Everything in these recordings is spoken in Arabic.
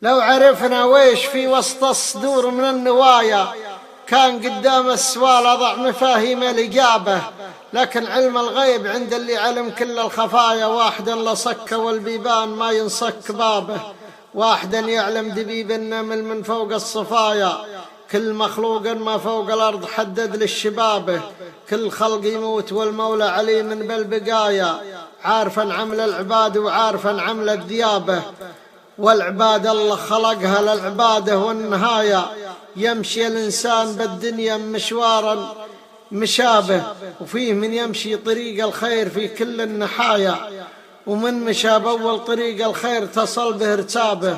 لو عرفنا ويش في وسط الصدور من النوايا كان قدام السؤال أضع مفاهيم الإجابة. لكن علم الغيب عند اللي علم كل الخفايا، واحدا لصك والبيبان ما ينصك بابه، واحدا يعلم دبيب النمل من فوق الصفايا، كل مخلوق ما فوق الأرض حدد للشبابه، كل خلق يموت والمولى عليم بالبقايا، عارفا عمل العباد وعارفا عمل الذيابه، والعباد الله خلقها للعباده والنهاية، يمشي الإنسان بالدنيا مشوارا مشابه، وفيه من يمشي طريق الخير في كل النحايا، ومن مشى بأول طريق الخير تصل به ارتابه،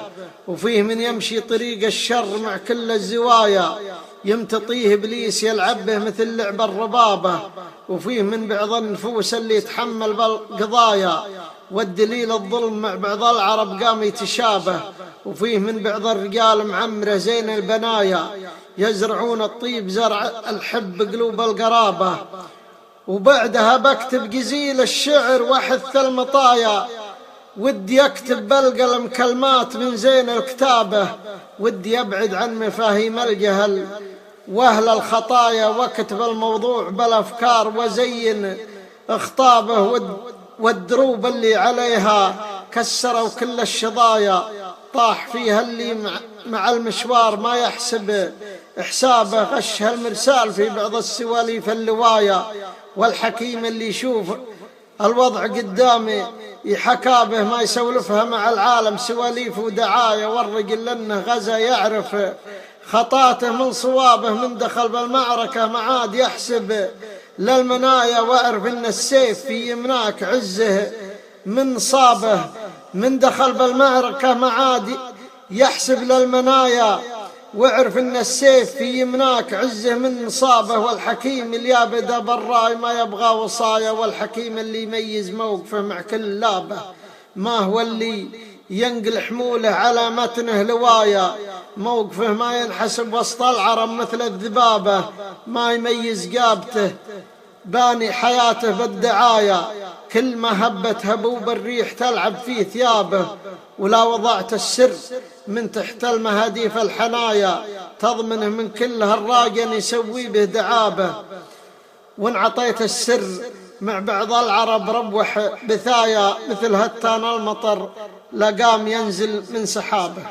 وفيه من يمشي طريق الشر مع كل الزوايا، يمتطيه إبليس يلعب به مثل لعب الربابة، وفيه من بعض النفوس اللي يتحمل بالقضايا، والدليل الظلم مع بعض العرب قام يتشابه، وفيه من بعض الرجال معمره زين البنايا، يزرعون الطيب زرع الحب قلوب القرابة. وبعدها بكتب جزيل الشعر وحث المطايا، ودي أكتب بالقلم كلمات من زين الكتابة، ودي أبعد عن مفاهيم الجهل وأهل الخطايا، واكتب الموضوع بالأفكار وزين اخطابه، والدروب اللي عليها كسروا كل الشظايا، طاح فيها اللي مع المشوار ما يحسب حسابه، غش المرسال في بعض السواليف اللوايا، والحكيم اللي يشوف الوضع قدامه يحكابه ما يسولفها مع العالم سواليف ودعاية، والرجل لأنه غزا يعرف خطاته من صوابه، من دخل بالمعركة ما عاد يحسب للمنايا، واعرف ان السيف في يمناك عزه من صابه، من دخل بالمعركة ما عاد يحسب للمنايا، واعرف ان السيف في يمناك عزه من صابه، والحكيم اللي يابد بالراي ما يبغى وصايا، والحكيم اللي يميز موقفه مع كل لابه، ما هو اللي ينقل حموله على متنه لوايا، موقفه ما ينحسب وسط العرب مثل الذبابة، ما يميز قابته باني حياته بالدعاية، كل ما هبت هبوب الريح تلعب فيه ثيابه، ولا وضعت السر من تحت المهاديف الحنايا، تضمنه من كل هالراجن يسوي به دعابه، وان عطيت السر مع بعض العرب ربوح بثايا، مثل هتان المطر لقام ينزل من سحابه.